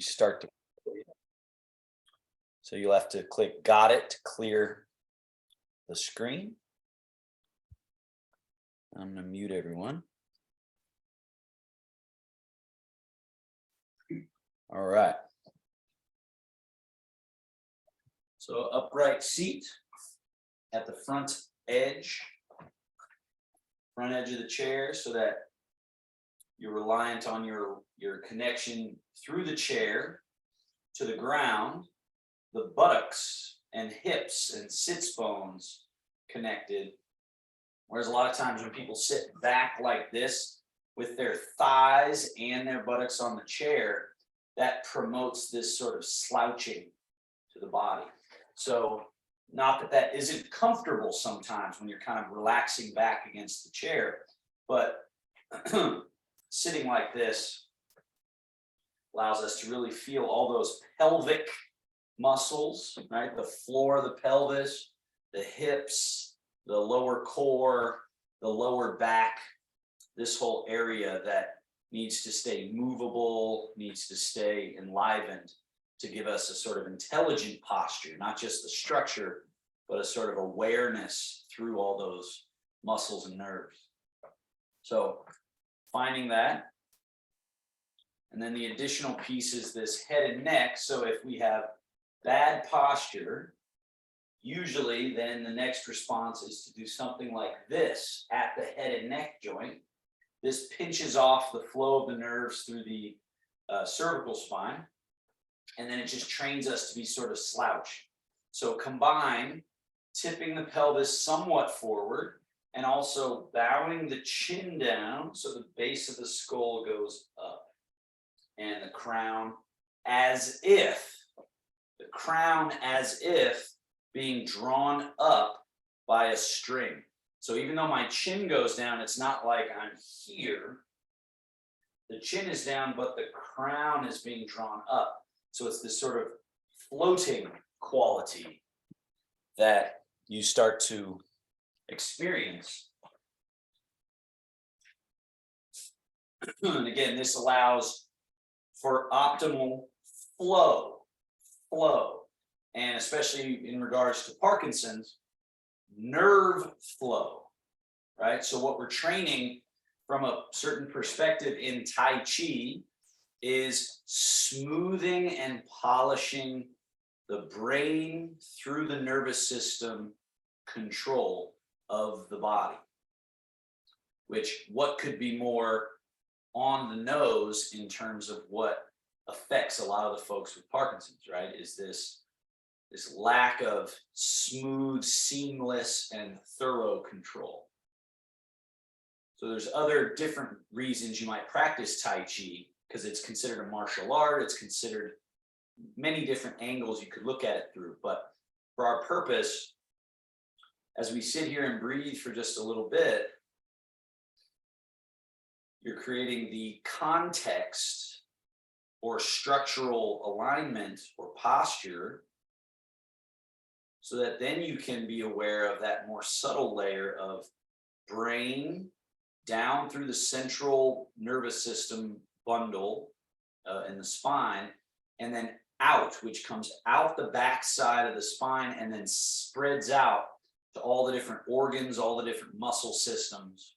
start to. So you'll have to click got it to clear the screen. I'm going to mute everyone. All right. So upright seat at the front edge of the chair, so that you're reliant on your connection through the chair to the ground, the buttocks and hips and sits bones connected. Whereas a lot of times when people sit back like this with their thighs and their buttocks on the chair, that promotes this sort of slouching to the body. So not that that isn't comfortable sometimes when you're kind of relaxing back against the chair, but sitting like this allows us to really feel all those pelvic muscles, right? The floor of the pelvis, the hips, the lower core, the lower back, this whole area that needs to stay movable, needs to stay enlivened to give us a sort of intelligent posture, not just the structure, but a sort of awareness through all those muscles and nerves. So finding that. And then the additional piece is this head and neck. So if we have bad posture, usually then the next response is to do something like this at the head and neck joint. This pinches off the flow of the nerves through the cervical spine, and then it just trains us to be sort of slouched. So combine tipping the pelvis somewhat forward and also bowing the chin down so the base of the skull goes up, and the crown as if being drawn up by a string. So even though my chin goes down, it's not like I'm here. The chin is down, but the crown is being drawn up. So it's this sort of floating quality that you start to experience. And again, this allows for optimal flow, and especially in regards to Parkinson's, nerve flow, right? So what we're training from a certain perspective in Tai Chi is smoothing and polishing the brain through the nervous system control of the body, which what could be more on the nose in terms of what affects a lot of the folks with Parkinson's, right? Is this lack of smooth, seamless, and thorough control. So there's other different reasons you might practice Tai Chi, because it's considered a martial art. It's considered many different angles you could look at it through. But for our purpose, as we sit here and breathe for just a little bit, you're creating the context or structural alignment or posture, so that then you can be aware of that more subtle layer of brain down through the central nervous system bundle in the spine, and then out, which comes out the back side of the spine and then spreads out to all the different organs, all the different muscle systems.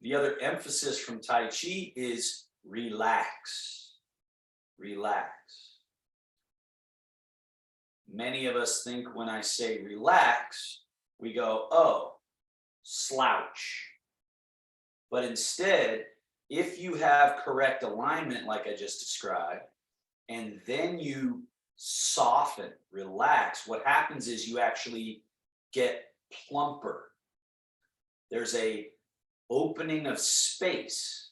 The other emphasis from Tai Chi is relax, relax. Many of us think when I say relax, we go, oh, slouch. But instead, if you have correct alignment, like I just described, and then you soften, relax, what happens is you actually get plumper. There's a opening of space.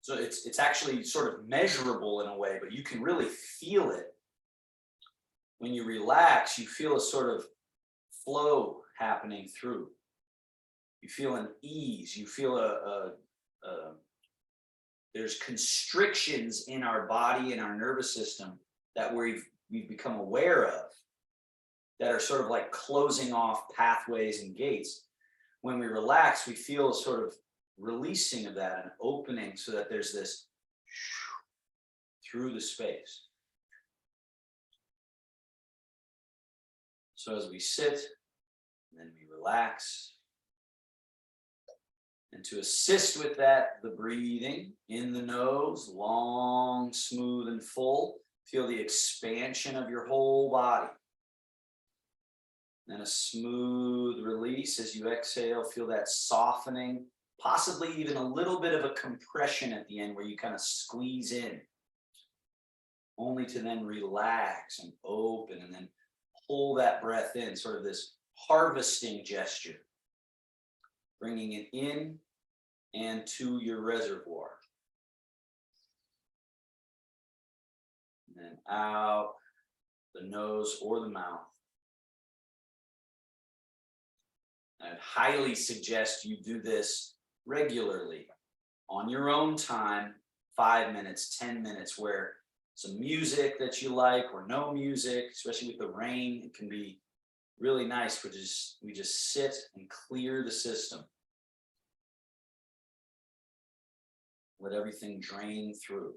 So it's actually sort of measurable in a way, but you can really feel it. When you relax, you feel a sort of flow happening through. You feel an ease. You feel there's constrictions in our body and our nervous system that we've become aware of that are sort of like closing off pathways and gates. When we relax, we feel a sort of releasing of that, an opening, so that there's this through the space. So as we sit, and then we relax. And to assist with that, the breathing in the nose, long, smooth, and full. Feel the expansion of your whole body. Then a smooth release as you exhale. Feel that softening, possibly even a little bit of a compression at the end where you kind of squeeze in. Only to then relax and open and then pull that breath in, sort of this harvesting gesture. Bringing it in and to your reservoir. And then out the nose or the mouth. I'd highly suggest you do this regularly on your own time, 5 minutes, 10 minutes, where some music that you like or no music, especially with the rain, it can be really nice. We just sit and clear the system. Let everything drain through.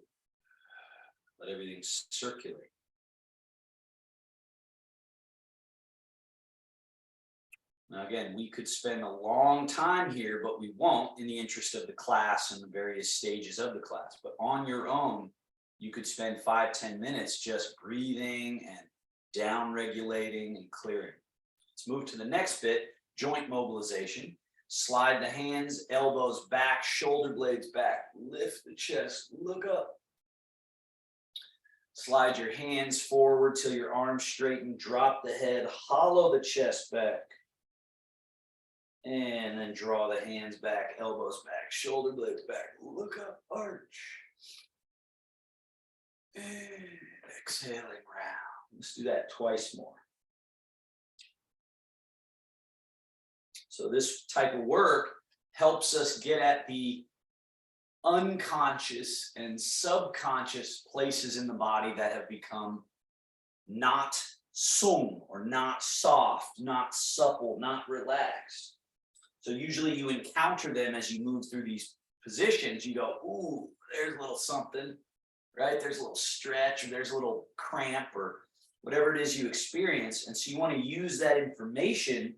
Let everything circulate. Now again, we could spend a long time here, but we won't in the interest of the class and the various stages of the class. But on your own, you could spend 5-10 minutes just breathing and down regulating and clearing. Let's move to the next bit, joint mobilization. Slide the hands, elbows back, shoulder blades back. Lift the chest, look up. Slide your hands forward till your arms straighten. Drop the head, hollow the chest back. And then draw the hands back, elbows back, shoulder blades back. Look up, arch. And exhaling round. Let's do that twice more. So this type of work helps us get at the unconscious and subconscious places in the body that have become not sung or not soft, not supple, not relaxed. So usually you encounter them as you move through these positions. You go, ooh, there's a little something, right? There's a little stretch or there's a little cramp or whatever it is you experience. And so you want to use that information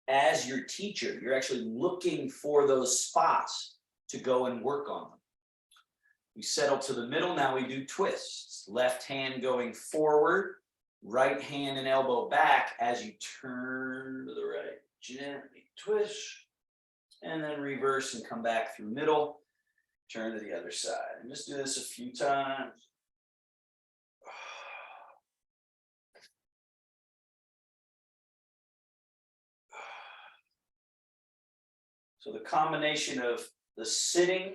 as your teacher. You're actually looking for those spots to go and work on them. We settle to the middle. Now we do twists. Left hand going forward, right hand and elbow back as you turn to the right. Gently twist, and then reverse and come back through middle. Turn to the other side. And just do this a few times. So the combination of the sitting,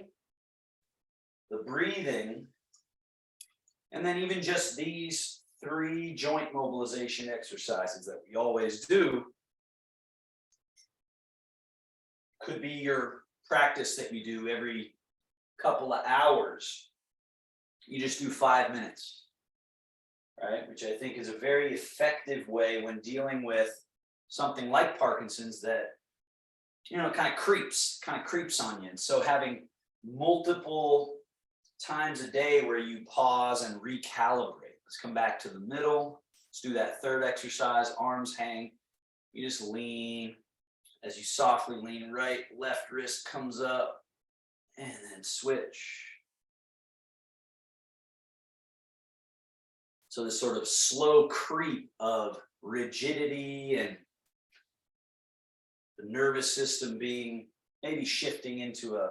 the breathing, and then even just these 3 joint mobilization exercises that we always do could be your practice that you do every couple of hours. You just do 5 minutes, right? Which I think is a very effective way when dealing with something like Parkinson's that, you know, kind of creeps on you. And so having multiple times a day where you pause and recalibrate. Let's come back to the middle. Let's do that third exercise, arms hang. You just lean. As you softly lean right, left wrist comes up, and then switch. So this sort of slow creep of rigidity and the nervous system being maybe shifting into a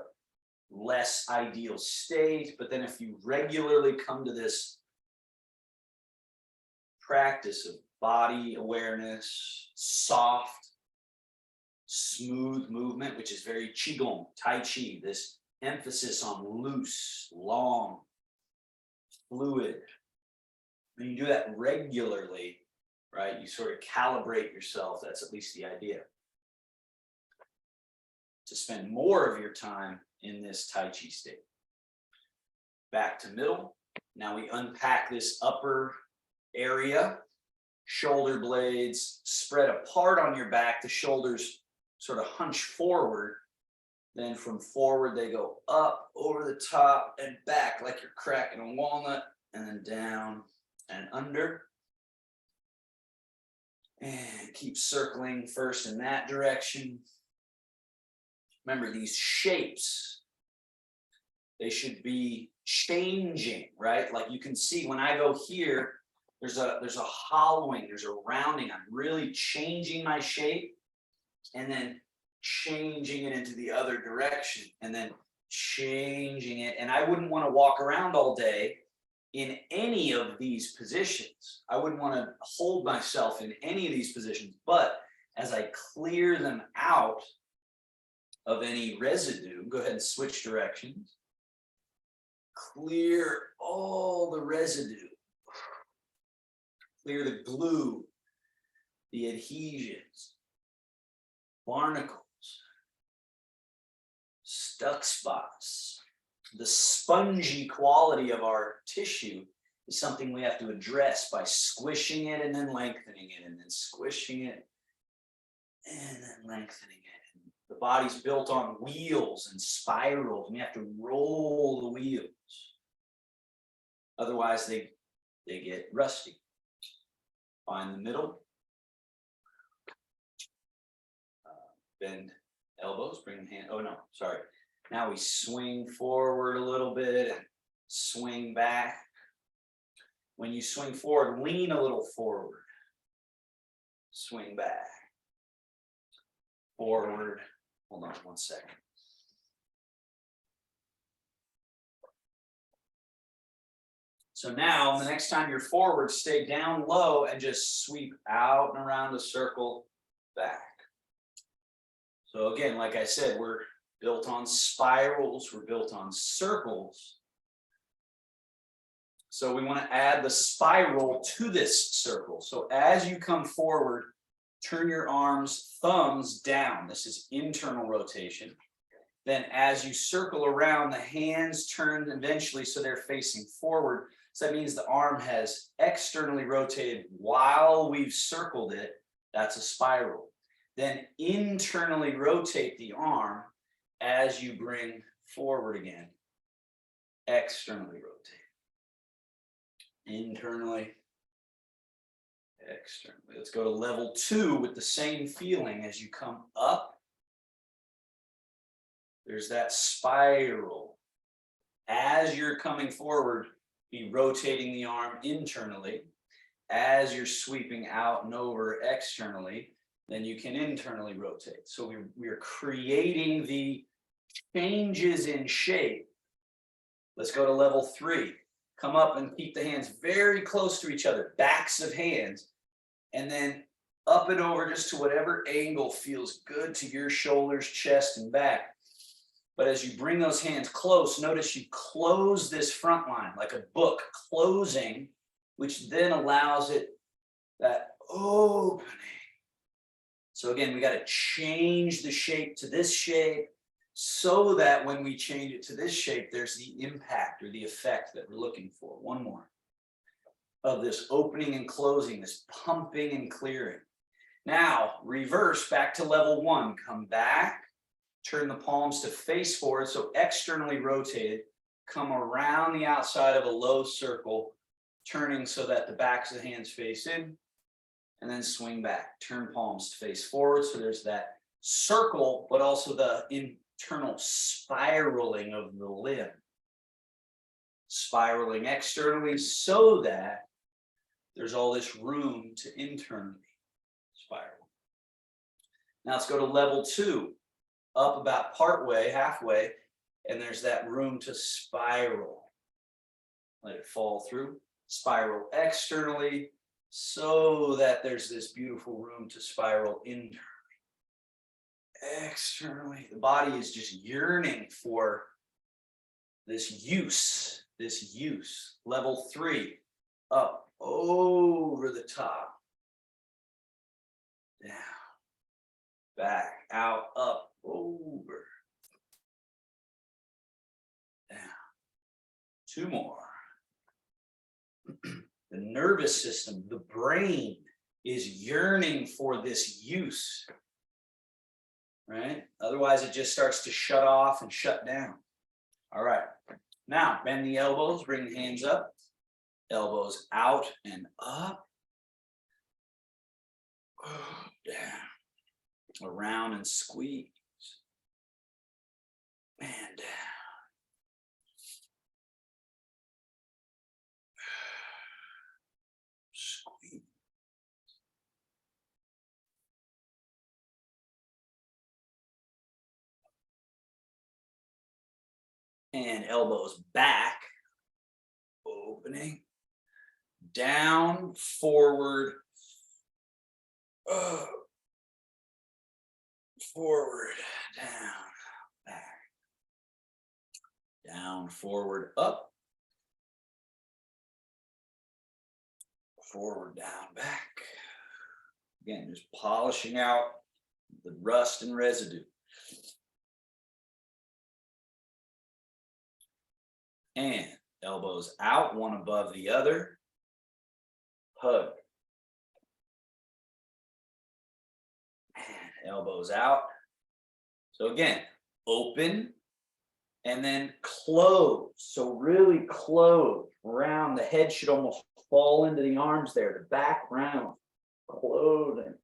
less ideal state. But then if you regularly come to this practice of body awareness, soft, smooth movement, which is very qigong, tai chi, this emphasis on loose, long, fluid. When you do that regularly, right, you sort of calibrate yourself. That's at least the idea. To spend more of your time in this tai chi state. Back to middle. Now we unpack this upper area. Shoulder blades spread apart on your back. The shoulders sort of hunch forward. Then from forward, they go up, over the top, and back like you're cracking a walnut, and then down and under. And keep circling first in that direction. Remember, these shapes, they should be changing, right? Like you can see when I go here, there's a hollowing, there's a rounding. I'm really changing my shape and then changing it into the other direction and then changing it. And I wouldn't want to walk around all day in any of these positions. I wouldn't want to hold myself in any of these positions, but as I clear them out of any residue, go ahead and switch directions. Clear all the residue. Clear the glue, the adhesions, barnacles, stuck spots. The spongy quality of our tissue is something we have to address by squishing it and then lengthening it and then squishing it and then lengthening it. And the body's built on wheels and spirals, and we have to roll the wheels. Otherwise, they get rusty. Find the middle. Bend elbows, bring the hand. Oh no, sorry. Now we swing forward a little bit and swing back. When you swing forward, lean a little forward. Swing back. Forward. Hold on 1 second. So now, the next time you're forward, stay down low and just sweep out and around the circle back. So again, like I said, we're built on spirals, we're built on circles. So we want to add the spiral to this circle. So as you come forward, turn your arms, thumbs down. This is internal rotation. Then as you circle around, the hands turn eventually so they're facing forward. So that means the arm has externally rotated while we've circled it. That's a spiral. Then internally rotate the arm as you bring forward again. Externally rotate. Internally, externally. Let's go to level 2 with the same feeling as you come up. There's that spiral. As you're coming forward, be rotating the arm internally. As you're sweeping out and over externally, then you can internally rotate. So we're creating the changes in shape. Let's go to level 3. Come up and keep the hands very close to each other, backs of hands, and then up and over just to whatever angle feels good to your shoulders, chest, and back. But as you bring those hands close, notice you close this front line like a book closing, which then allows it that opening. So again, we got to change the shape to this shape so that when we change it to this shape, there's the impact or the effect that we're looking for. One more of this opening and closing, this pumping and clearing. Now, reverse back to level 1. Come back, turn the palms to face forward, so externally rotated. Come around the outside of a low circle, turning so that the backs of the hands face in, and then swing back. Turn palms to face forward, so there's that circle, but also the internal spiraling of the limb. Spiraling externally so that there's all this room to internally spiral. Now let's go to level 2. Up about partway, halfway, and there's that room to spiral. Let it fall through. Spiral externally so that there's this beautiful room to spiral internally. Externally, the body is just yearning for this use, Level 3, up, over the top, down, back, out, up, over, down. 2 more. The nervous system, the brain is yearning for this use. right? Otherwise, it just starts to shut off and shut down. All right. Now, bend the elbows, bring the hands up, elbows out and up, down, around and squeeze, and down. Squeeze. And elbows back, opening, down, forward, forward, down, back, down, forward, up, forward, down, back. Again, just polishing out the rust and residue. And elbows out, one above the other. Hug. And elbows out. So again, open and then close. So really close. Round. The head should almost fall into the arms there. The back round. Closing.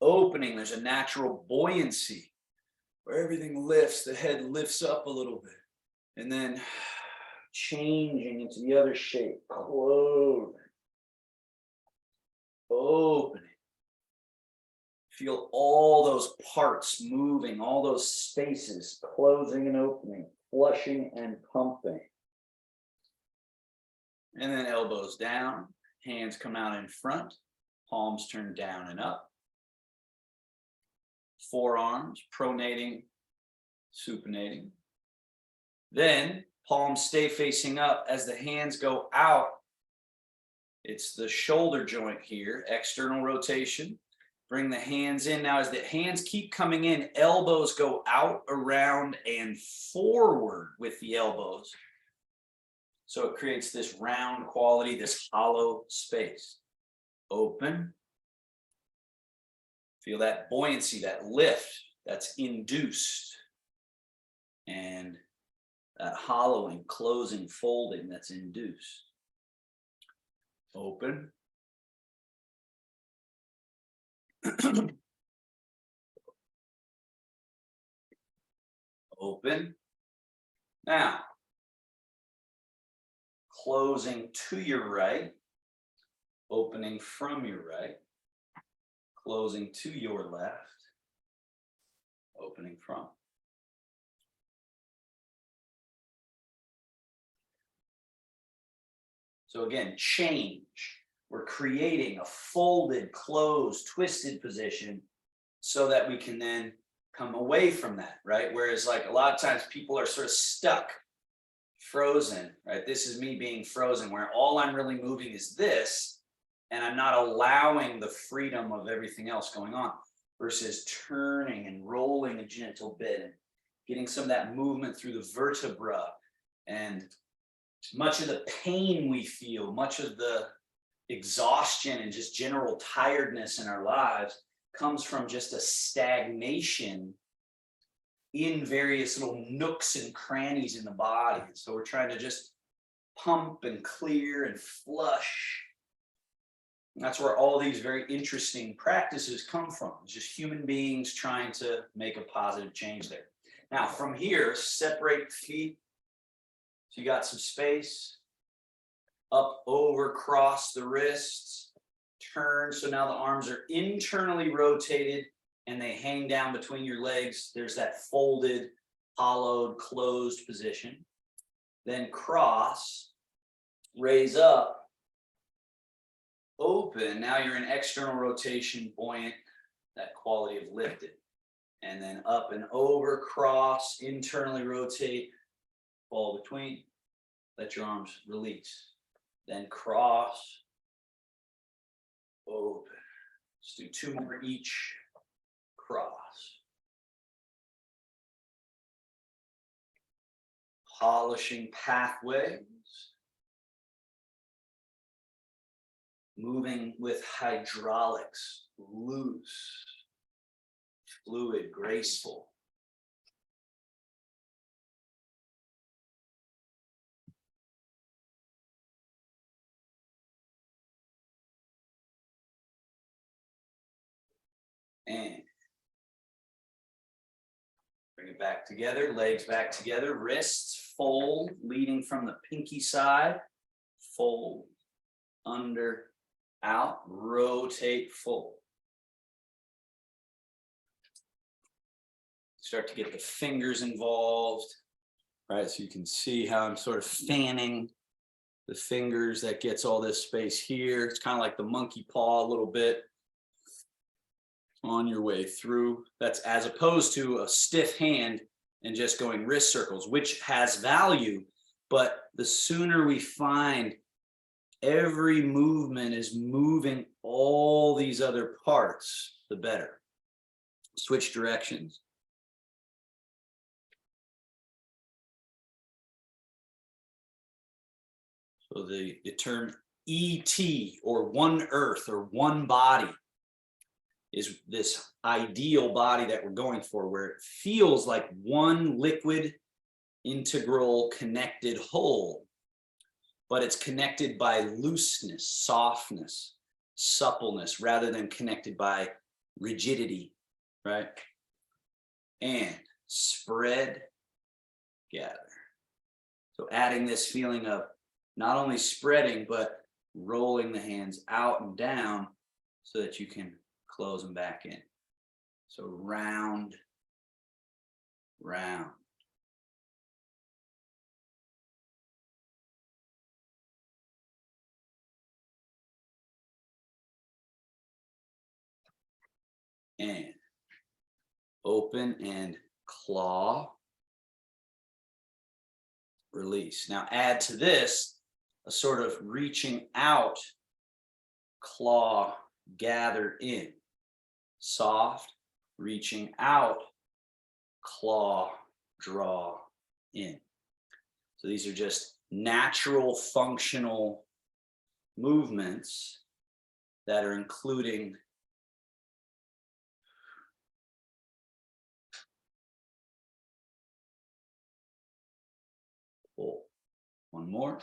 Opening. There's a natural buoyancy where everything lifts. The head lifts up a little bit. And then changing into the other shape. Closing. Opening. Feel all those parts moving, all those spaces, closing and opening, flushing and pumping. And then elbows down, hands come out in front, palms turn down and up. Forearms pronating, supinating. Then palms stay facing up as the hands go out. It's the shoulder joint here, external rotation. Bring the hands in. Now, as the hands keep coming in, elbows go out, around, and forward with the elbows. So it creates this round quality, this hollow space. Open. Feel that buoyancy, that lift that's induced. And that hollowing, closing, folding that's induced. Open. Open. Now, closing to your right, opening from your right, closing to your left, opening from. So again, change. We're creating a folded, closed, twisted position so that we can then come away from that, right? Whereas like a lot of times people are sort of stuck, frozen, right? This is me being frozen where all I'm really moving is this and I'm not allowing the freedom of everything else going on versus turning and rolling a gentle bit and getting some of that movement through the vertebra. And much of the pain we feel, much of the exhaustion and just general tiredness in our lives comes from just a stagnation in various little nooks and crannies in the body. So we're trying to just pump and clear and flush. And that's where all these very interesting practices come from. It's just human beings trying to make a positive change there. Now from here, separate feet. So you got some space. Up, over, cross the wrists, turn. So now the arms are internally rotated and they hang down between your legs. There's that folded, hollowed, closed position. Then cross, raise up, open. Now you're in external rotation, buoyant, that quality of lifted. And then up and over, cross, internally rotate, fall between, let your arms release. Then cross, open. Let's do two more each. Cross. Polishing pathways. Moving with hydraulics, loose. fluid, graceful. And bring it back together, legs back together, wrists fold, leading from the pinky side, fold, under, out, rotate, fold. Start to get the fingers involved, right? So you can see how I'm sort of fanning the fingers. That gets all this space here. It's kind of like the monkey paw a little bit on your way through. That's as opposed to a stiff hand and just going wrist circles, which has value. But the sooner we find every movement is moving all these other parts, the better. Switch directions. So the term ET, or one earth or one body, is this ideal body that we're going for, where it feels like one liquid, integral, connected whole, but it's connected by looseness, softness, suppleness, rather than connected by rigidity, right? And spread, gather. So adding this feeling of not only spreading, but rolling the hands out and down so that you can close them back in. So round, round. And open and claw, release. Now add to this a sort of reaching out, claw, gather in. Soft, reaching out, claw, draw in. So these are just natural functional movements that are including pull. One more.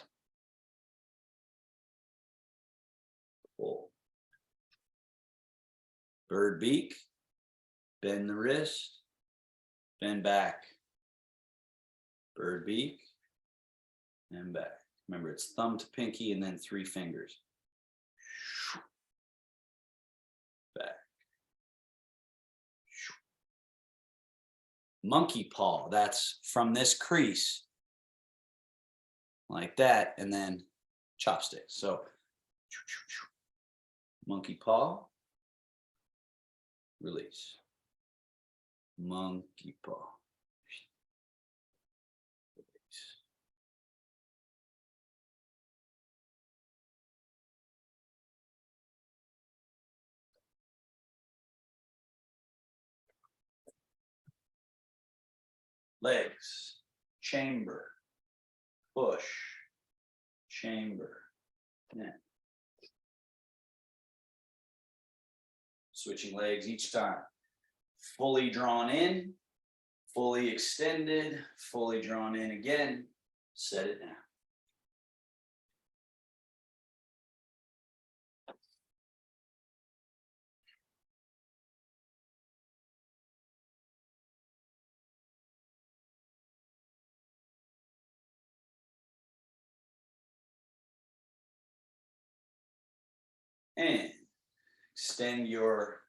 Pull. Bird beak. Bend the wrist. Bend back. Bird beak. And back. Remember, it's thumb to pinky and then 3 fingers. Back. Monkey paw. That's from this crease. Like that, and then chopsticks. So monkey paw, release. Monkey paw, release. Legs, chamber, push, chamber, neck. Switching legs each time. Fully drawn in, fully extended, fully drawn in again. Set it down. And extend your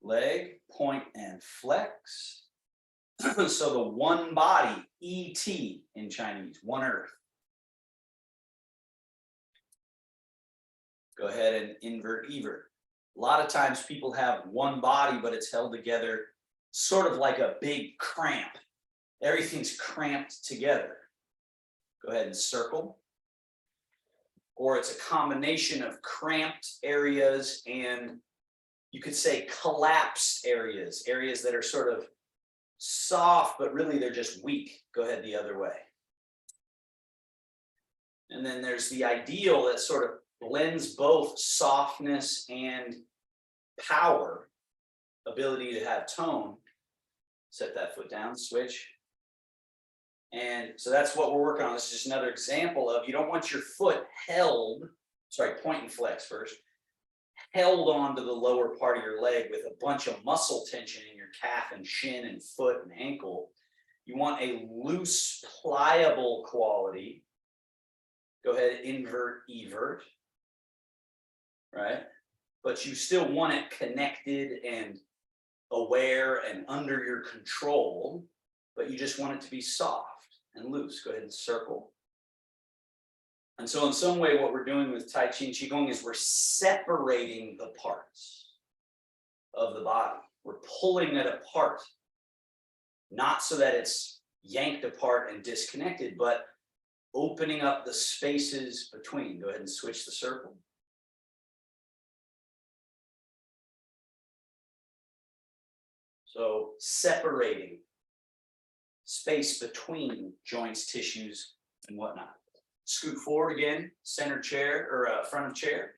leg, point and flex. So the one body, ET in Chinese, one earth. Go ahead and invert evert. A lot of times people have one body, but it's held together sort of like a big cramp. Everything's cramped together. Go ahead and circle. Or it's a combination of cramped areas and you could say collapsed areas, areas that are sort of soft, but really they're just weak. Go ahead the other way. And then there's the ideal that sort of blends both softness and power. ability to have tone. Set that foot down, switch. And so that's what we're working on. This is just another example of, you don't want your foot held, sorry, point and flex first, held onto the lower part of your leg with a bunch of muscle tension in your calf and shin and foot and ankle. You want a loose, pliable quality. Go ahead, invert, evert, right? But you still want it connected and aware and under your control, but you just want it to be soft and loose. Go ahead and circle. And so in some way, what we're doing with Tai Chi and Qigong is we're separating the parts of the body. We're pulling it apart, not so that it's yanked apart and disconnected, but opening up the spaces between. Go ahead and switch the circle. So separating space between joints, tissues, and whatnot. Scoot forward again, center chair or front of chair.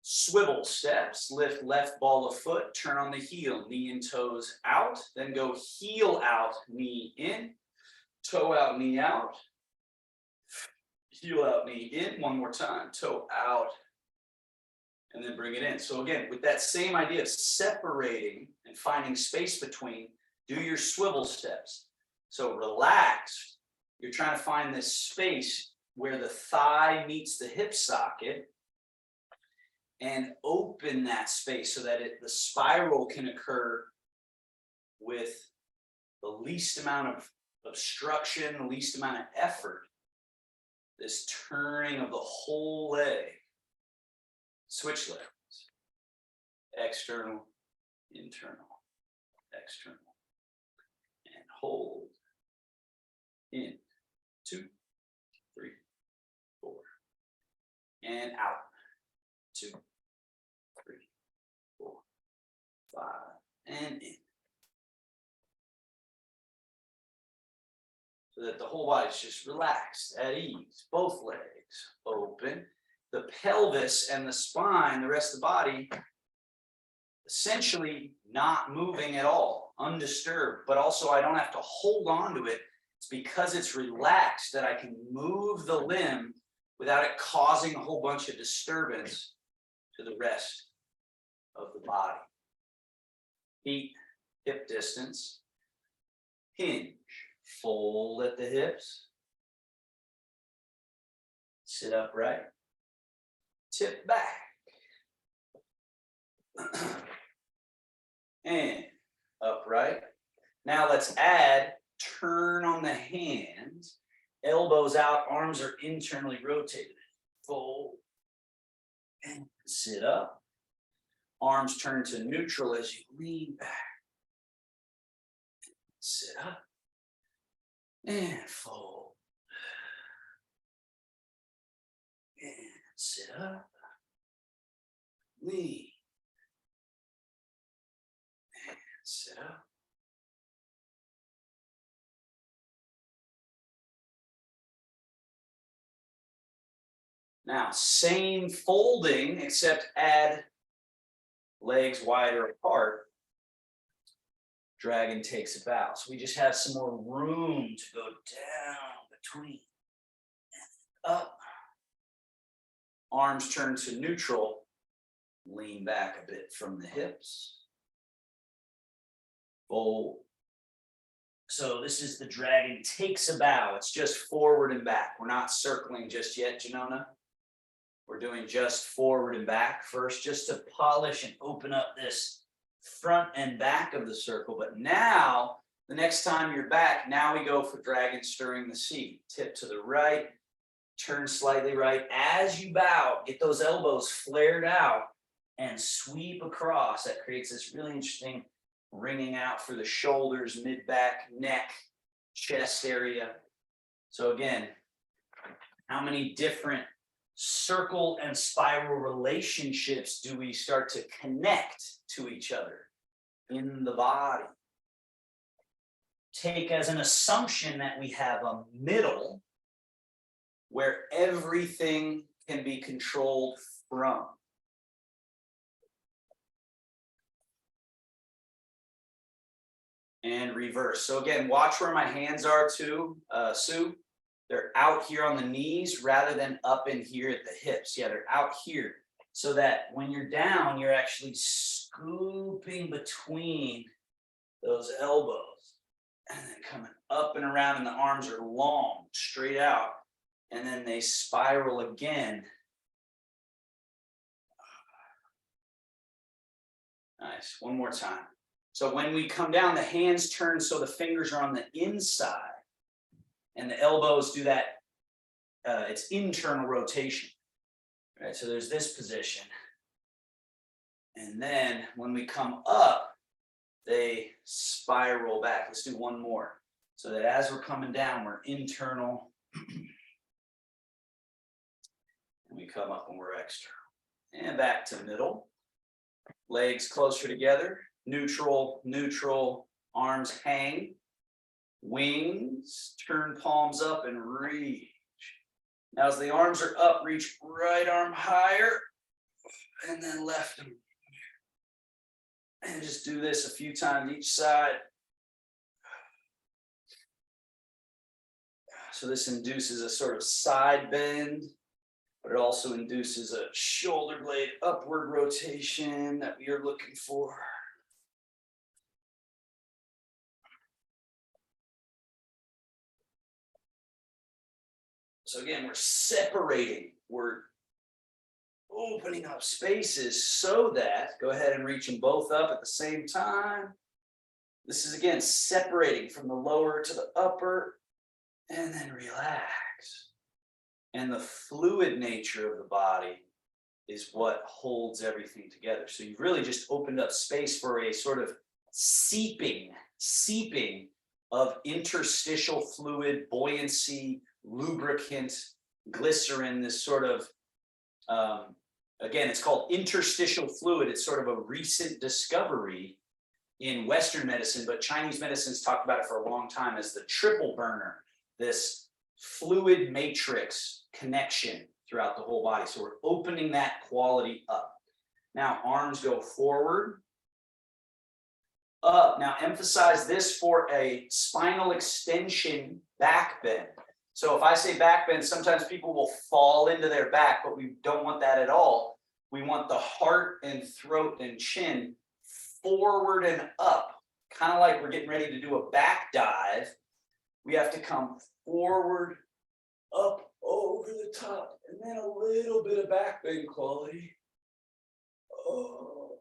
Swivel steps, lift left ball of foot, turn on the heel, knee and toes out, then go heel out, knee in, toe out, knee out, heel out, knee in, one more time, toe out, and then bring it in. So again, with that same idea of separating and finding space between, do your swivel steps. So relaxed, you're trying to find this space where the thigh meets the hip socket and open that space so that the spiral can occur with the least amount of obstruction, the least amount of effort. This turning of the whole leg. Switch legs. External, internal, external. And hold. In. 2, 3, 4. And out. 2, 3, 4, 5. And in. So that the whole body is just relaxed, at ease. Both legs open. The pelvis and the spine, the rest of the body, essentially not moving at all, undisturbed, but also I don't have to hold on to it. It's because it's relaxed that I can move the limb without it causing a whole bunch of disturbance to the rest of the body. Feet, hip distance, hinge, fold at the hips, sit upright, tip back, and upright. Now let's add turn on the hands, elbows out, arms are internally rotated. Fold and sit up. Arms turn to neutral as you lean back. Sit up and fold. And sit up. Lean. And sit up. Now, same folding, except add legs wider apart. Dragon takes a bow. So we just have some more room to go down between and up. Arms turn to neutral. Lean back a bit from the hips. Fold. So this is the dragon takes a bow. It's just forward and back. We're not circling just yet, Janona. We're doing just forward and back first, just to polish and open up this front and back of the circle. But now, the next time you're back, now we go for dragon stirring the sea. Tip to the right, turn slightly right. As you bow, get those elbows flared out and sweep across. That creates this really interesting ringing out for the shoulders, mid-back, neck, chest area. So again, how many different circle and spiral relationships do we start to connect to each other in the body? Take as an assumption that we have a middle where everything can be controlled from. and reverse. So again, watch where my hands are too, Sue. They're out here on the knees rather than up in here at the hips. Yeah, they're out here. So that when you're down, you're actually scooping between those elbows. And then coming up and around, and the arms are long, straight out. And then they spiral again. Nice, one more time. So when we come down, the hands turn so the fingers are on the inside. And the elbows do that, it's internal rotation. Right, so there's this position. And then when we come up, they spiral back. Let's do one more. So that as we're coming down, we're internal. And we come up and we're external. And back to middle. Legs closer together. Neutral, neutral. Arms hang. Wings. Turn palms up and reach. Now as the arms are up, reach right arm higher. And then left. And just do this a few times each side. So this induces a sort of side bend, but it also induces a shoulder blade upward rotation that we are looking for. So again, we're separating, we're opening up spaces so that, go ahead and reach them both up at the same time. This is again separating from the lower to the upper, and then relax. And the fluid nature of the body is what holds everything together. So you've really just opened up space for a sort of seeping of interstitial fluid, buoyancy, lubricant, glycerin, this sort of, again, it's called interstitial fluid. It's sort of a recent discovery in Western medicine, but Chinese medicine's talked about it for a long time as the triple burner, this fluid matrix connection throughout the whole body. So we're opening that quality up. Now arms go forward, up. Now emphasize this for a spinal extension back bend. So if I say back bend, sometimes people will fall into their back, but we don't want that at all. We want the heart and throat and chin forward and up, kind of like we're getting ready to do a back dive. We have to come forward, up, over the top, and then a little bit of back bend quality. Oh.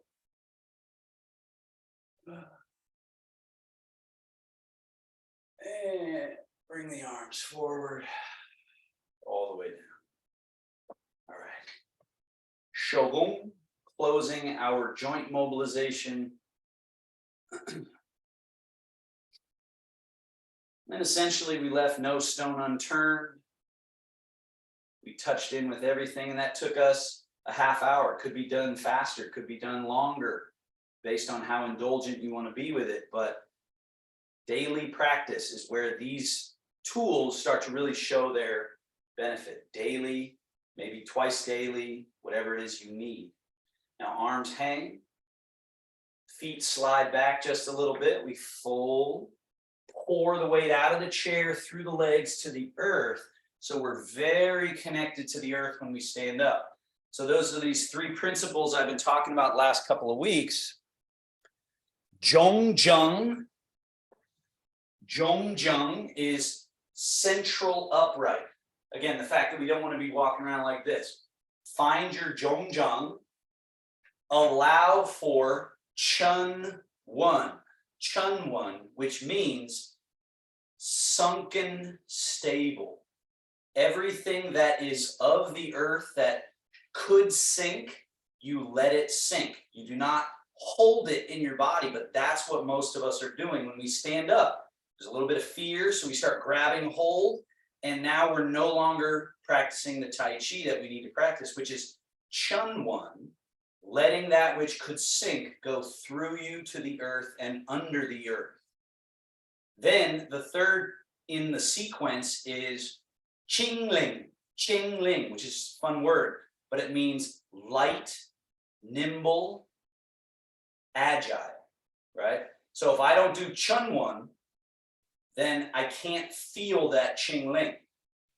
And bring the arms forward, all the way down. All right. Shogun, closing our joint mobilization. And essentially we left no stone unturned. We touched in with everything, and that took us a half hour. Could be done faster, could be done longer, based on how indulgent you want to be with it. But daily practice is where these tools start to really show their benefit. Daily, maybe twice daily, whatever it is you need. Now arms hang, feet slide back just a little bit. We fold, pour the weight out of the chair through the legs to the earth. So we're very connected to the earth when we stand up. So those are these three principles I've been talking about last couple of weeks. Zhongjung. Zhongjung is central upright. Again, the fact that we don't want to be walking around like this. Find your Zhongjung. Allow for Chun One. Chun One, which means sunken stable. Everything that is of the earth that could sink, you let it sink. You do not hold it in your body, but that's what most of us are doing when we stand up. There's a little bit of fear, so we start grabbing hold, and now we're no longer practicing the Tai Chi that we need to practice, which is Chun One, letting that which could sink go through you to the earth and under the earth. Then the third in the sequence is Qingling, Qingling, which is a fun word, but it means light, nimble, agile, right? So if I don't do Chun One, then I can't feel that Ching Ling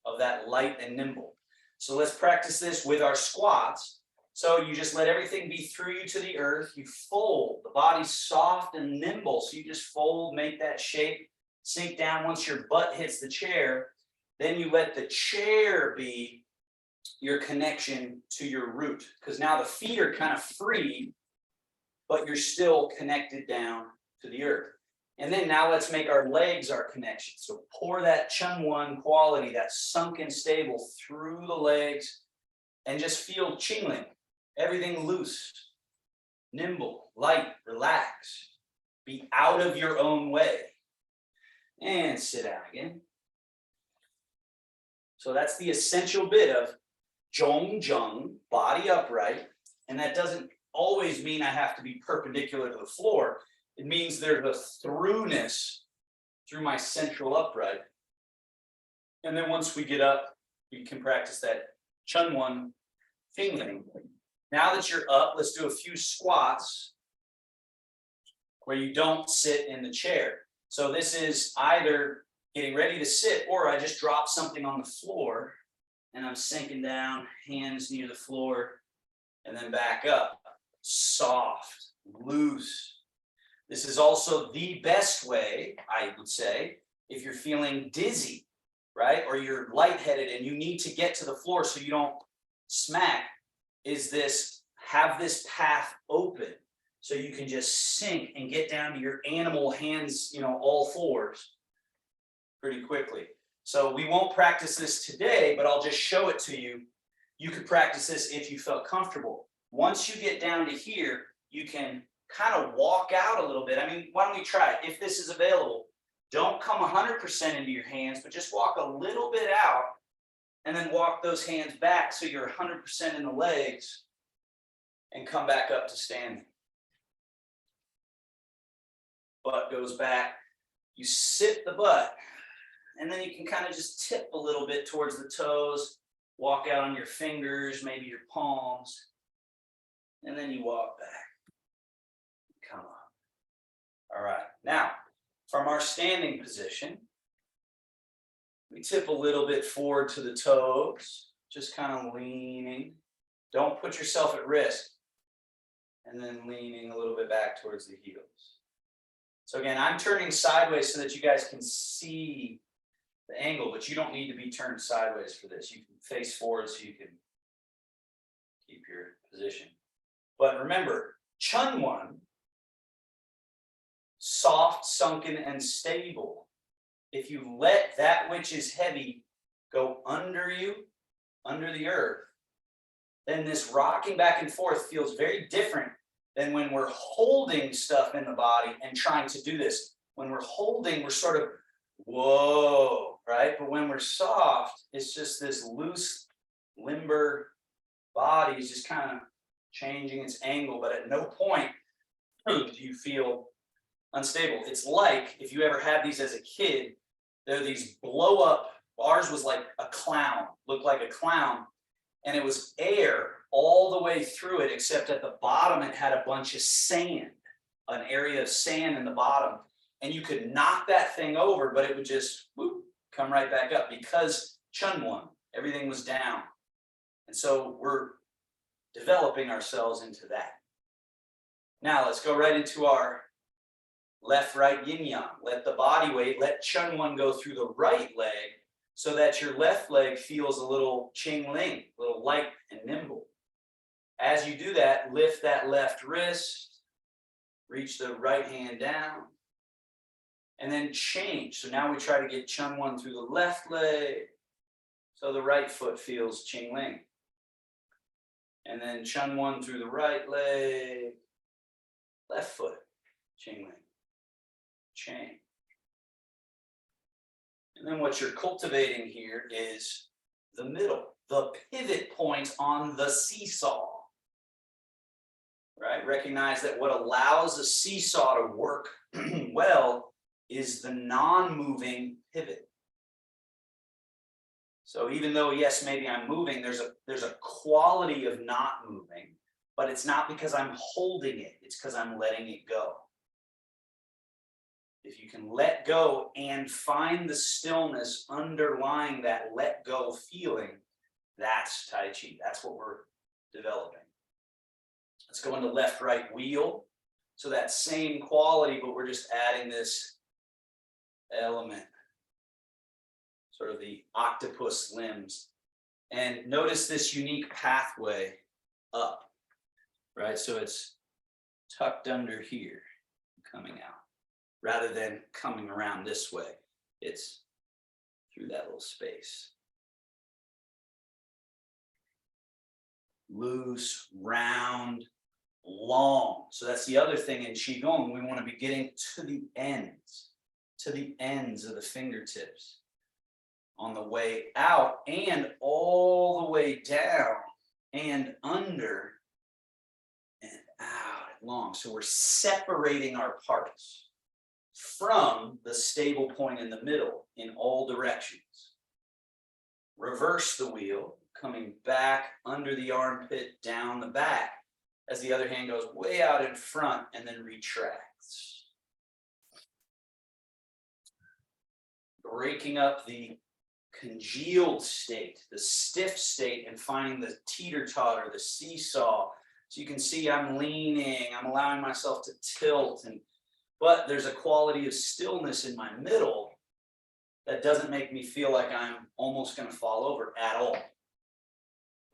of that light and nimble. So let's practice this with our squats. So you just let everything be through you to the earth. You fold, the body's soft and nimble. So you just fold, make that shape, sink down once your butt hits the chair. Then you let the chair be your connection to your root, because now the feet are kind of free, but you're still connected down to the earth. And then now let's make our legs our connection. So pour that Chun One quality, that sunken stable through the legs, and just feel Ching Ling. Everything loose, nimble, light, relaxed. Be out of your own way. And sit down again. So that's the essential bit of Zhong Zheng, body upright. And that doesn't always mean I have to be perpendicular to the floor. It means there's a throughness through my central upright. And then once we get up, we can practice that Chun One Fingling. Now that you're up, let's do a few squats where you don't sit in the chair. So this is either getting ready to sit, or I just drop something on the floor and I'm sinking down, hands near the floor, and then back up. Soft, loose. This is also the best way, I would say, if you're feeling dizzy, right? Or you're lightheaded and you need to get to the floor so you don't smack, is this, have this path open so you can just sink and get down to your animal hands, all fours pretty quickly. So we won't practice this today, but I'll just show it to you. You could practice this if you felt comfortable. Once you get down to here, you can kind of walk out a little bit. I mean, why don't we try it? If this is available, don't come 100% into your hands, but just walk a little bit out and then walk those hands back so you're 100% in the legs and come back up to standing. Butt goes back. You sit the butt, and then you can kind of just tip a little bit towards the toes, walk out on your fingers, maybe your palms, and then you walk back. Come on. All right. Now, from our standing position, we tip a little bit forward to the toes, just kind of leaning. Don't put yourself at risk. And then leaning a little bit back towards the heels. So again, I'm turning sideways so that you guys can see the angle, but you don't need to be turned sideways for this. You can face forward so you can keep your position. But remember, Chun One, soft, sunken, and stable. If you let that which is heavy go under you, under the earth, then this rocking back and forth feels very different than when we're holding stuff in the body and trying to do this. When we're holding, we're sort of, whoa, right? But when we're soft, it's just this loose, limber body is just kind of changing its angle, but at no point do you feel unstable. It's like, if you ever had these as a kid, they're these blow up, ours was like a clown, looked like a clown, and it was air all the way through it, except at the bottom it had a bunch of sand, an area of sand in the bottom, and you could knock that thing over, but it would just whoop, come right back up because Chun One, everything was down. And so we're developing ourselves into that. Now let's go right into our left, right, yin yang. Let the body weight, let Chun One go through the right leg so that your left leg feels a little Ching Ling, a little light and nimble. As you do that, lift that left wrist, reach the right hand down, and then change. So now we try to get Chun One through the left leg, so the right foot feels Ching Ling. And then Chun One through the right leg, left foot, Ching Ling. Change. And then what you're cultivating here is the middle, the pivot point on the seesaw. Right? Recognize that what allows a seesaw to work well is the non-moving pivot. So even though, yes, maybe I'm moving, there's a quality of not moving, but it's not because I'm holding it, it's because I'm letting it go. if you can let go and find the stillness underlying that let go feeling, that's Tai Chi. That's what we're developing. Let's go into left, right wheel. So that same quality, but we're just adding this element, sort of the octopus limbs. And notice this unique pathway up, right? So it's tucked under here, coming out, rather than coming around this way. It's through that little space. Loose, round, long. So that's the other thing in Qigong. We want to be getting to the ends of the fingertips on the way out and all the way down and under and out long. So we're separating our parts from the stable point in the middle in all directions. Reverse the wheel, coming back under the armpit, down the back, as the other hand goes way out in front and then retracts. Breaking up the congealed state, the stiff state, and finding the teeter-totter, the seesaw. So you can see I'm leaning, I'm allowing myself to tilt, but there's a quality of stillness in my middle that doesn't make me feel like I'm almost going to fall over at all.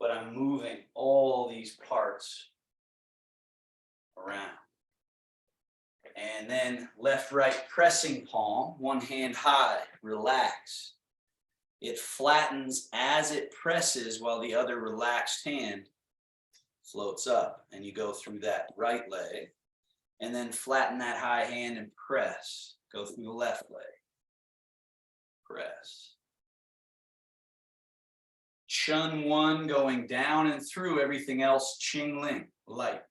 But I'm moving all these parts around. And then left, right pressing palm, one hand high, relax. It flattens as it presses while the other relaxed hand floats up. And you go through that right leg and then flatten that high hand and press. Go through the left leg. Press. Chun one going down and through, everything else Qing Ling, light.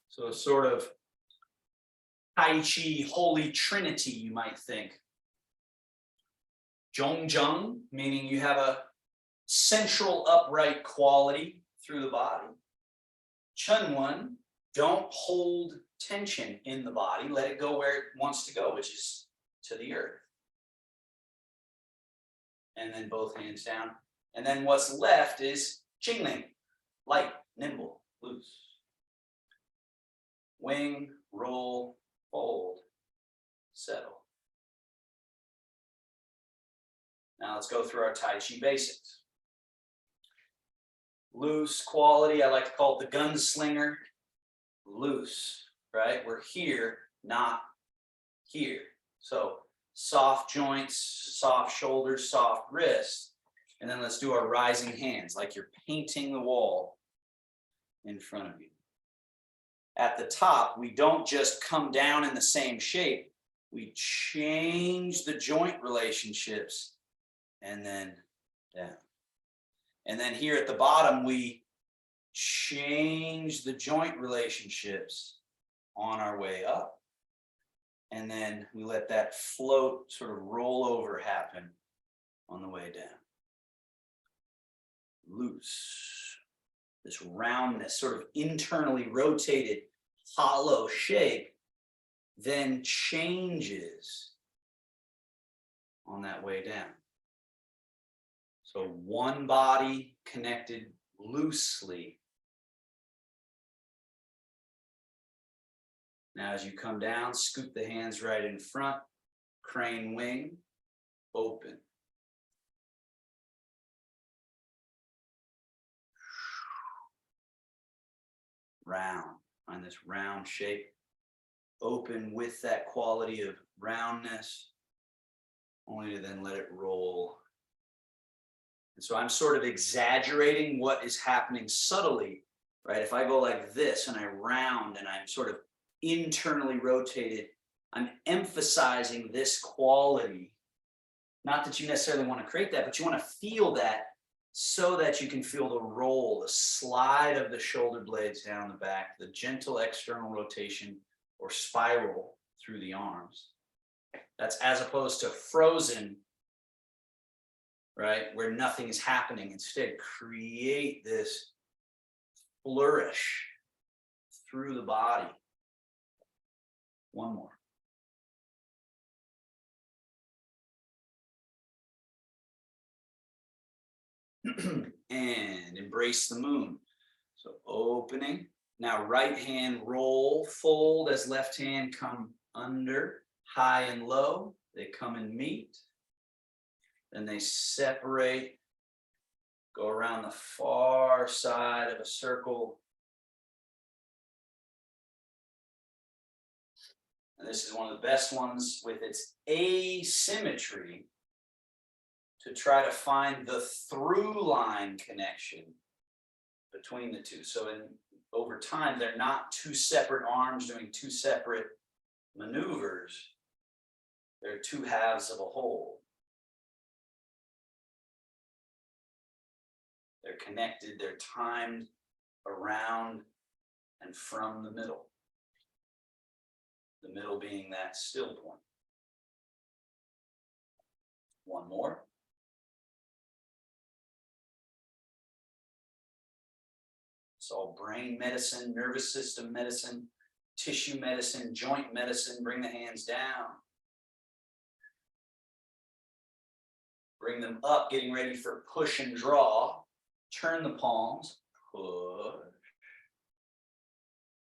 So sort of Tai Chi Holy Trinity, you might think. Zhongzheng, meaning you have a central upright quality through the body. Chun one, don't hold tension in the body. Let it go where it wants to go, which is to the earth. And then both hands down. And then what's left is Qingling, light, nimble, loose. Wing, roll, fold, settle. Now let's go through our Tai Chi basics. Loose quality, I like to call it the gunslinger. Loose, right? We're here, not here. So soft joints, soft shoulders, soft wrists. And then let's do our rising hands, like you're painting the wall in front of you. At the top, we don't just come down in the same shape. We change the joint relationships and then down. And then here at the bottom, we change the joint relationships on our way up. And then we let that float, sort of roll over happen on the way down. Loose. This roundness, sort of internally rotated, hollow shape, then changes on that way down. So one body connected loosely. Now as you come down, scoop the hands right in front, crane wing, open. Round, find this round shape. Open with that quality of roundness, only to then let it roll. And so I'm sort of exaggerating what is happening subtly, right? If I go like this and I round and I'm sort of internally rotated, I'm emphasizing this quality. Not that you necessarily want to create that, but you want to feel that so that you can feel the roll, the slide of the shoulder blades down the back, the gentle external rotation or spiral through the arms. That's as opposed to frozen, right, where nothing is happening. Instead, create this flourish through the body. One more. And embrace the moon. So opening. Now right hand roll, fold as left hand come under, high and low. They come and meet. Then they separate, go around the far side of a circle. And this is one of the best ones with its asymmetry to try to find the through line connection between the two. So over time, they're not two separate arms doing two separate maneuvers. They're two halves of a whole. They're connected, they're timed around and from the middle. The middle being that still point. One more. It's all brain medicine, nervous system medicine, tissue medicine, joint medicine. Bring the hands down. Bring them up, getting ready for push and draw. Turn the palms, push.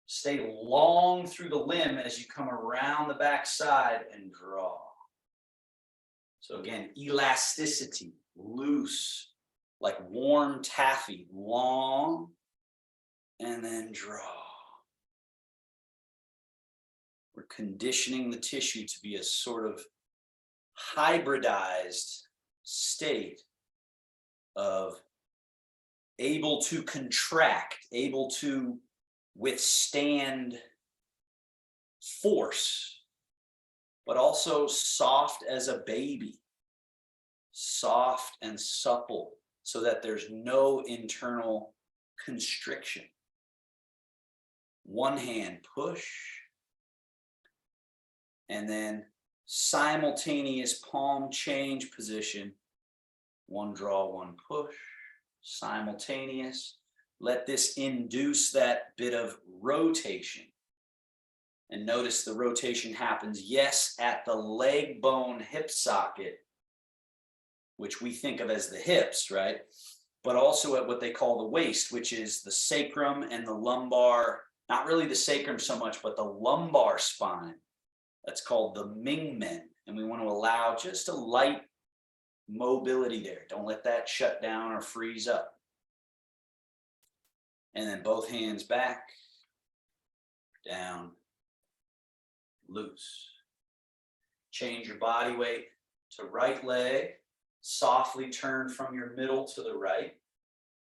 Stay long through the limb as you come around the back side and draw. So again, elasticity, loose, like warm taffy, long, and then draw. We're conditioning the tissue to be a sort of hybridized state of able to contract, able to withstand force, but also soft as a baby, soft and supple, so that there's no internal constriction. One hand push, and then simultaneous palm change position. One draw, one push, simultaneous. Let this induce that bit of rotation. And notice the rotation happens, yes, at the leg bone hip socket, which we think of as the hips, right? But also at what they call the waist, which is the sacrum and the lumbar, not really the sacrum so much, but the lumbar spine. That's called the Mingmen. And we want to allow just a light mobility there. Don't let that shut down or freeze up. And then both hands back, down, loose. Change your body weight to right leg. Softly turn from your middle to the right.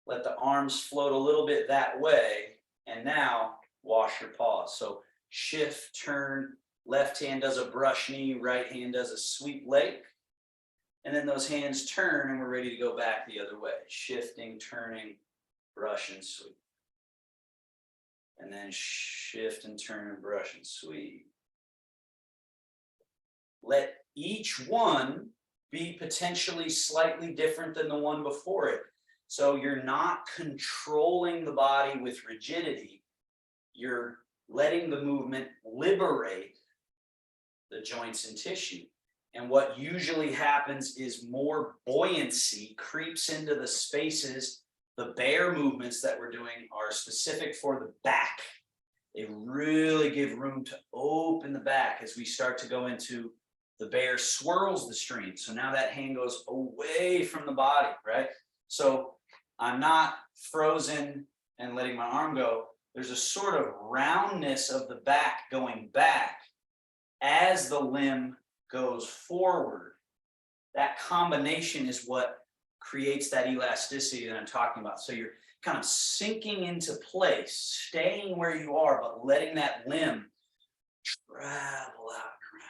Let the arms float a little bit that way. And now wash your paws. So shift, turn, left hand does a brush knee, right hand does a sweep leg. And then those hands turn and we're ready to go back the other way. Shifting, turning, brush and sweep. And then shift and turn, brush and sweep. Let each one be potentially slightly different than the one before it. So you're not controlling the body with rigidity. You're letting the movement liberate the joints and tissue. And what usually happens is more buoyancy creeps into the spaces. The bear movements that we're doing are specific for the back. They really give room to open the back as we start to go into the bear swirls the string. So now that hand goes away from the body, right? So I'm not frozen and letting my arm go. There's a sort of roundness of the back going back as the limb goes forward. That combination is what creates that elasticity that I'm talking about. So you're kind of sinking into place, staying where you are, but letting that limb travel out and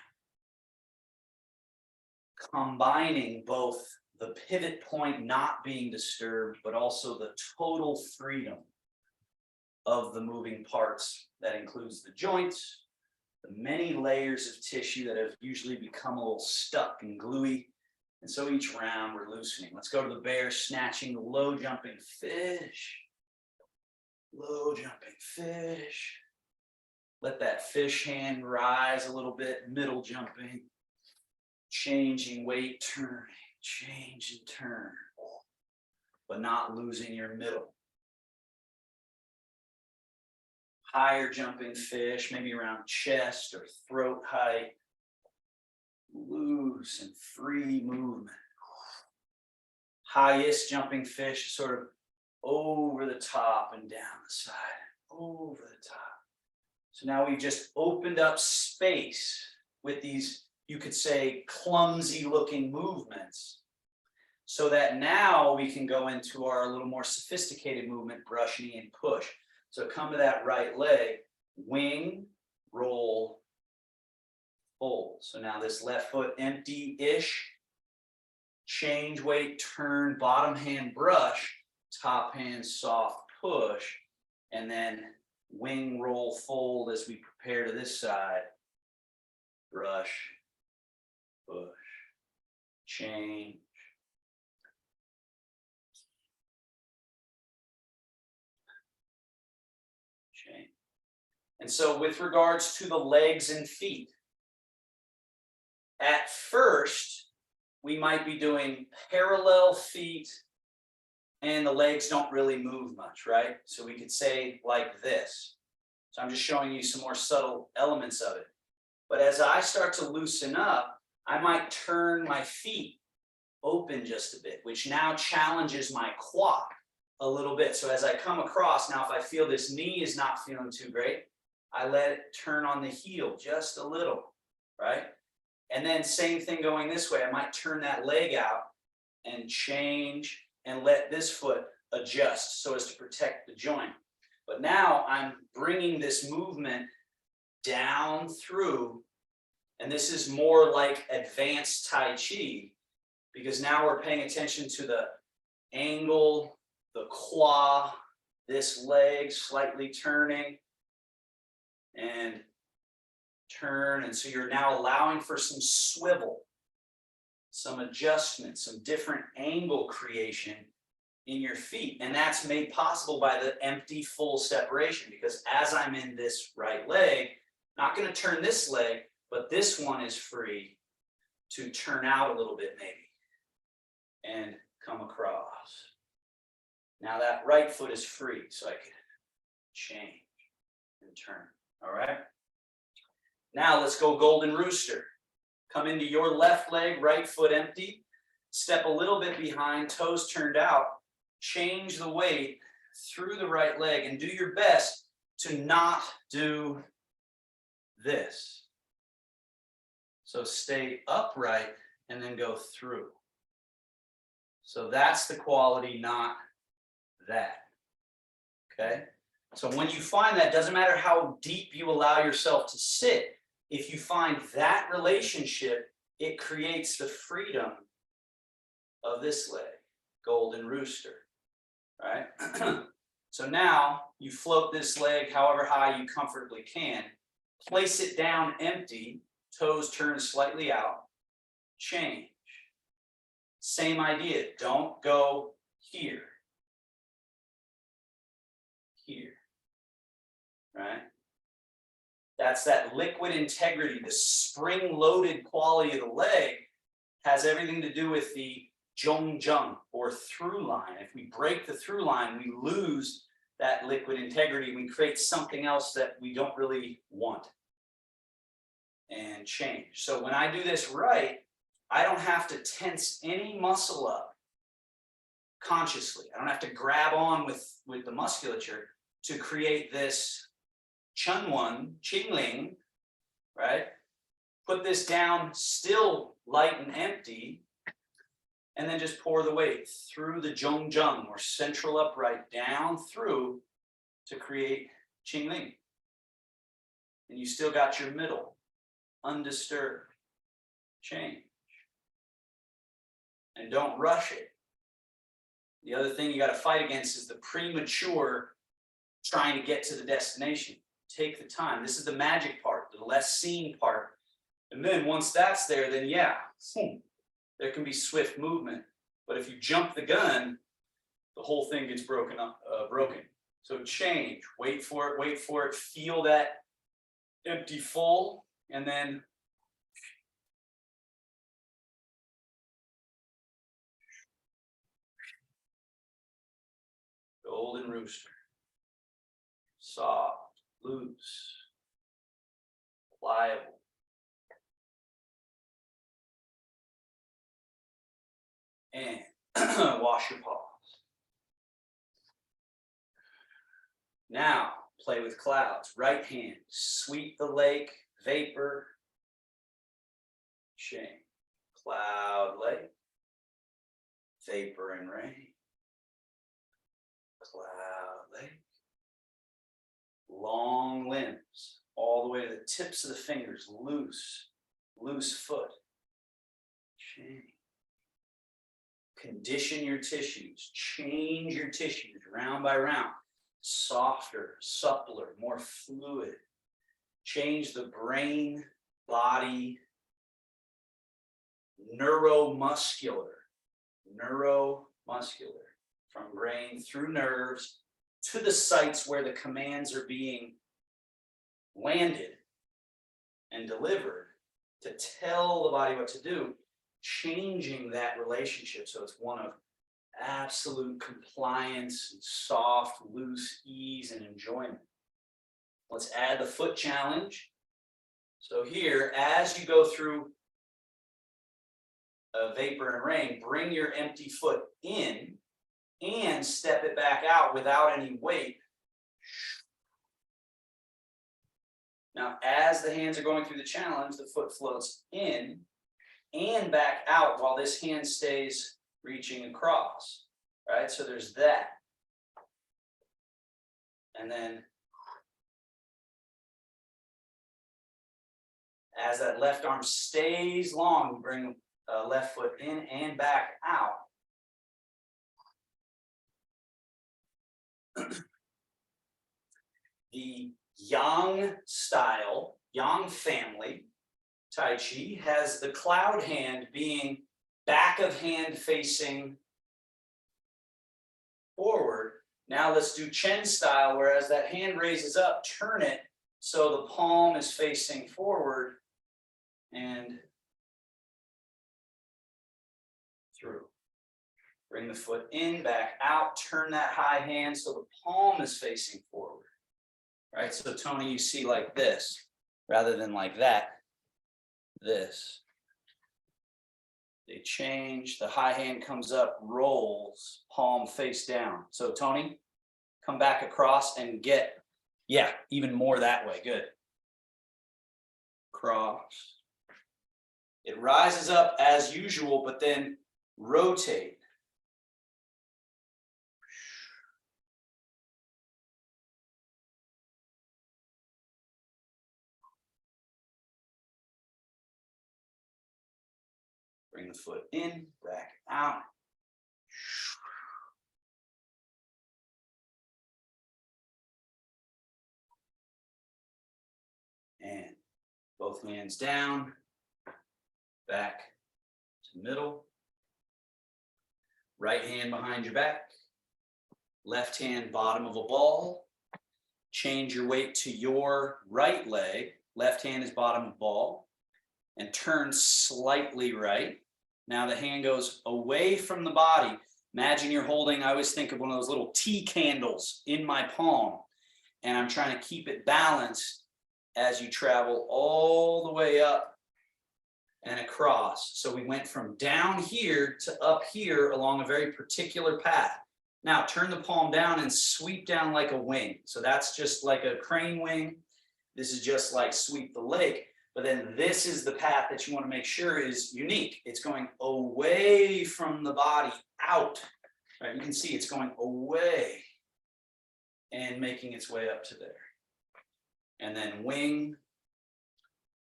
around. Combining both the pivot point not being disturbed, but also the total freedom of the moving parts. That includes the joints, the many layers of tissue that have usually become a little stuck and gluey. And so each round we're loosening. Let's go to the bear, snatching the low jumping fish. Low jumping fish. Let that fish hand rise a little bit, middle jumping, changing weight, turning, change and turn, but not losing your middle. Higher jumping fish, maybe around chest or throat height. Loose and free movement. Highest jumping fish, sort of over the top and down the side, over the top. So now we've just opened up space with these, you could say, clumsy looking movements, so that now we can go into our little more sophisticated movement, brush knee and push. So come to that right leg, wing, roll, fold. So now this left foot empty-ish, change weight, turn, bottom hand brush, top hand soft push, and then wing, roll, fold as we prepare to this side. Brush, push, change. Change. And so with regards to the legs and feet, at first, we might be doing parallel feet and the legs don't really move much, right? So we could say like this. So I'm just showing you some more subtle elements of it. But as I start to loosen up, I might turn my feet open just a bit, which now challenges my quad a little bit. So as I come across, now if I feel this knee is not feeling too great, I let it turn on the heel just a little, right? And then same thing going this way. I might turn that leg out and change and let this foot adjust so as to protect the joint. But now I'm bringing this movement down through, and this is more like advanced Tai Chi, because now we're paying attention to the angle, the quad, this leg slightly turning, and turn. And so you're now allowing for some swivel, some adjustment, some different angle creation in your feet. And that's made possible by the empty full separation, because as I'm in this right leg, not going to turn this leg, but this one is free to turn out a little bit maybe and come across. Now that right foot is free, so I can change and turn. All right. Now let's go golden rooster. Come into your left leg, right foot empty. Step a little bit behind, toes turned out. Change the weight through the right leg and do your best to not do this. So stay upright and then go through. So that's the quality, not that. Okay? So when you find that, doesn't matter how deep you allow yourself to sit, if you find that relationship, it creates the freedom of this leg, golden rooster, right? So now you float this leg however high you comfortably can, place it down empty, toes turn slightly out, change. Same idea, don't go here, here, right? That's that liquid integrity, the spring-loaded quality of the leg has everything to do with the zhongjung, or through line. If we break the through line, we lose that liquid integrity. We create something else that we don't really want. And change. So when I do this right, I don't have to tense any muscle up consciously. I don't have to grab on with the musculature to create this Chunwan, Qingling, right? Put this down still light and empty, and then just pour the weight through the zhongjung, or central upright, down through to create Qingling. And you still got your middle, undisturbed. Change. And don't rush it. The other thing you got to fight against is the premature trying to get to the destination. Take the time. This is the magic part, the less seen part. And then once that's there, then yeah, there can be swift movement. But if you jump the gun, the whole thing gets broken. So change, wait for it, feel that empty full, and then golden rooster. Soft, loose, pliable. And wash your paws. Now, play with clouds. Right hand, sweep the lake, vapor, shame. Cloud lake, vapor and rain. Cloud lake. Long limbs, all the way to the tips of the fingers, loose, loose foot. Shame. Condition your tissues, change your tissues round by round. Softer, suppler, more fluid. Change the brain, body, neuromuscular, from brain through nerves to the sites where the commands are being landed and delivered to tell the body what to do, changing that relationship so it's one of absolute compliance, and soft, loose ease, and enjoyment. Let's add the foot challenge. So here, as you go through vapor and rain, bring your empty foot in and step it back out without any weight. Now, as the hands are going through the challenge, the foot floats in and back out while this hand stays reaching across, right? So there's that. And then as that left arm stays long, you bring left foot in and back out. The Yang style, Yang family Tai Chi has the cloud hand being back of hand facing forward. Now let's do Chen style, whereas that hand raises up, turn it so the palm is facing forward and through. Bring the foot in, back out, turn that high hand so the palm is facing forward. Right, so Tony, you see like this, rather than like that, this. They change, the high hand comes up, rolls, palm face down. So Tony, come back across and get, yeah, even more that way, good. Cross. It rises up as usual, but then rotate. Bring the foot in, back out. And both hands down, back to middle. Right hand behind your back. Left hand bottom of a ball. Change your weight to your right leg. Left hand is bottom of ball. And turn slightly right. Now the hand goes away from the body. Imagine you're holding, I always think of one of those little tea candles in my palm. And I'm trying to keep it balanced as you travel all the way up and across. So we went from down here to up here along a very particular path. Now turn the palm down and sweep down like a wing. So that's just like a crane wing. This is just like sweep the lake. But then this is the path that you want to make sure is unique. It's going away from the body, out. Right? You can see it's going away and making its way up to there. And then wing,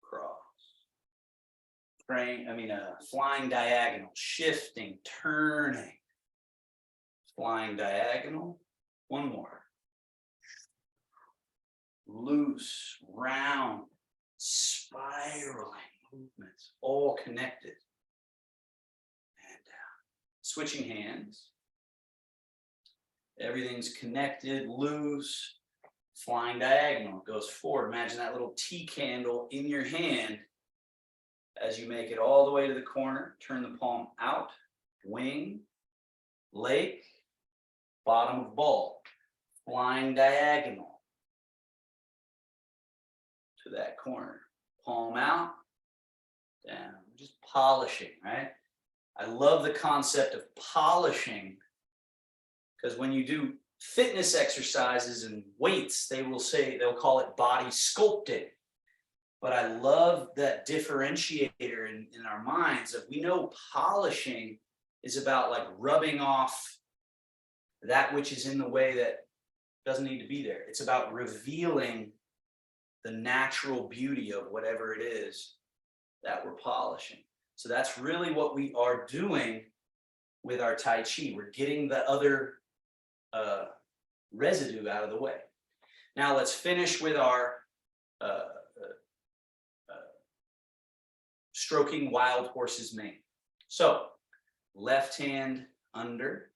cross. Flying diagonal, shifting, turning. Flying diagonal. One more. Loose, round, spiraling movements, all connected. And down. Switching hands. Everything's connected, loose, flying diagonal, goes forward. Imagine that little T candle in your hand as you make it all the way to the corner. Turn the palm out, wing, lake, bottom of ball, flying diagonal to that corner. Palm out, down, just polishing, right? I love the concept of polishing because when you do fitness exercises and weights, they'll call it body sculpting. But I love that differentiator in our minds of, we know polishing is about like rubbing off that which is in the way that doesn't need to be there. It's about revealing the natural beauty of whatever it is that we're polishing. So that's really what we are doing with our Tai Chi. We're getting the other residue out of the way. Now let's finish with our stroking wild horse's mane. So left hand under,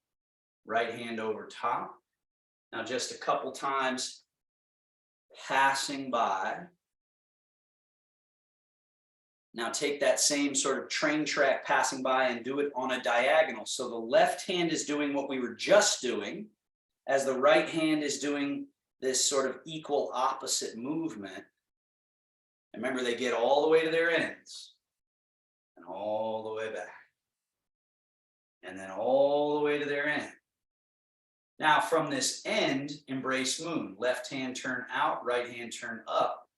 right hand over top. Now just a couple times passing by. Now take that same sort of train track passing by and do it on a diagonal. So the left hand is doing what we were just doing, as the right hand is doing this sort of equal opposite movement. And remember, they get all the way to their ends and all the way back. And then all the way to their end. Now from this end, embrace moon. Left hand turn out, right hand turn up.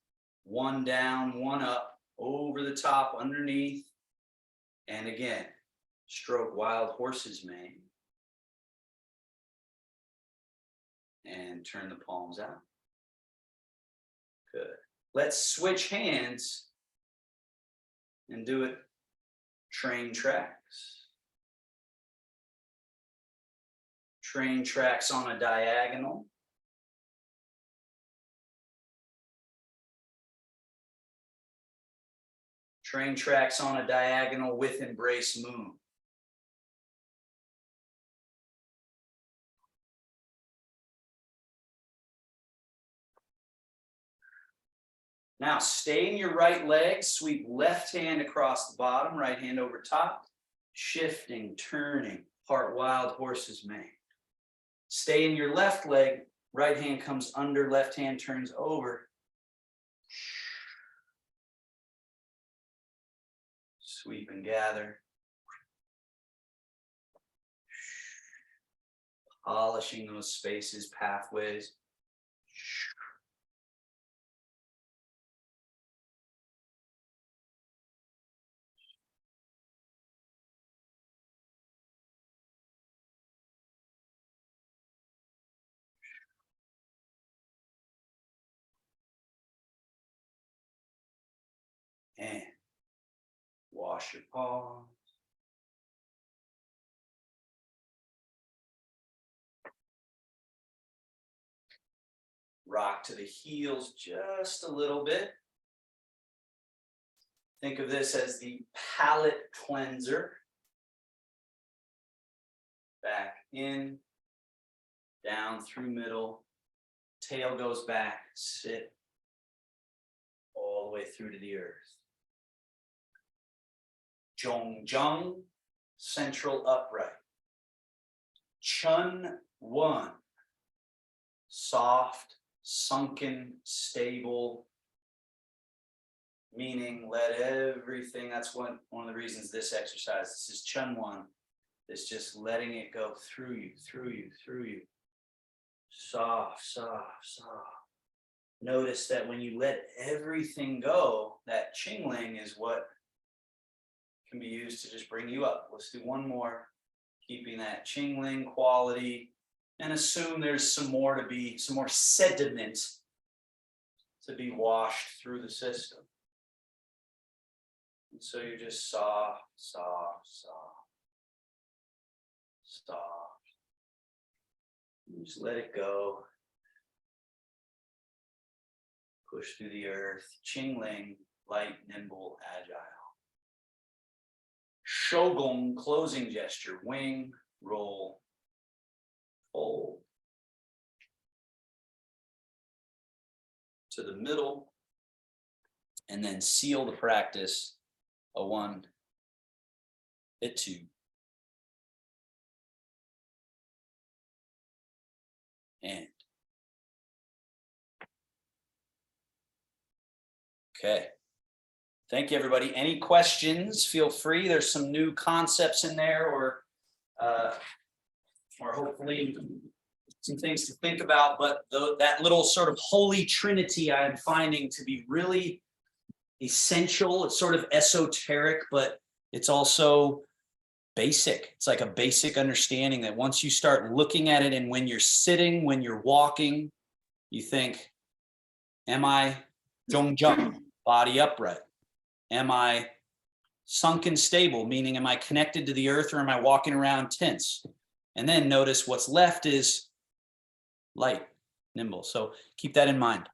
One down, one up. Over the top, underneath, and again, stroke wild horse's mane, and turn the palms out. Good. Let's switch hands and do it train tracks. Train tracks on a diagonal. Train tracks on a diagonal with embrace moon. Now stay in your right leg, sweep left hand across the bottom, right hand over top, shifting, turning, part wild horse's mane. Stay in your left leg, right hand comes under, left hand turns over. Sweep and gather. Polishing those spaces, pathways. And wash your palms. Rock to the heels just a little bit. Think of this as the palate cleanser. Back in, down through middle, tail goes back, sit all the way through to the earth. Zhong Zheng, central upright. Chun One, soft, sunken, stable, meaning let everything, that's one of the reasons this exercise, this is Chun One, it's just letting it go through you, through you, through you. Soft, soft, soft. Notice that when you let everything go, that Qingling is what can be used to just bring you up. Let's do one more, keeping that Qingling quality, and assume there's some more sediment to be washed through the system. And so you're just soft, soft, soft, soft. And just let it go. Push through the earth. Qingling, light, nimble, agile. Shougong, closing gesture. Wing, roll, fold. to the middle, and then seal the practice, a 1, a 2. And okay. Thank you, everybody. Any questions? Feel free. There's some new concepts in there, or hopefully some things to think about. But that little sort of holy trinity I am finding to be really essential. It's sort of esoteric, but it's also basic. It's like a basic understanding that once you start looking at it, and when you're sitting, when you're walking, you think, am I Zhongjang, body upright? Am I sunken stable, meaning am I connected to the earth, or am I walking around tense? And then notice what's left is light, nimble. So keep that in mind.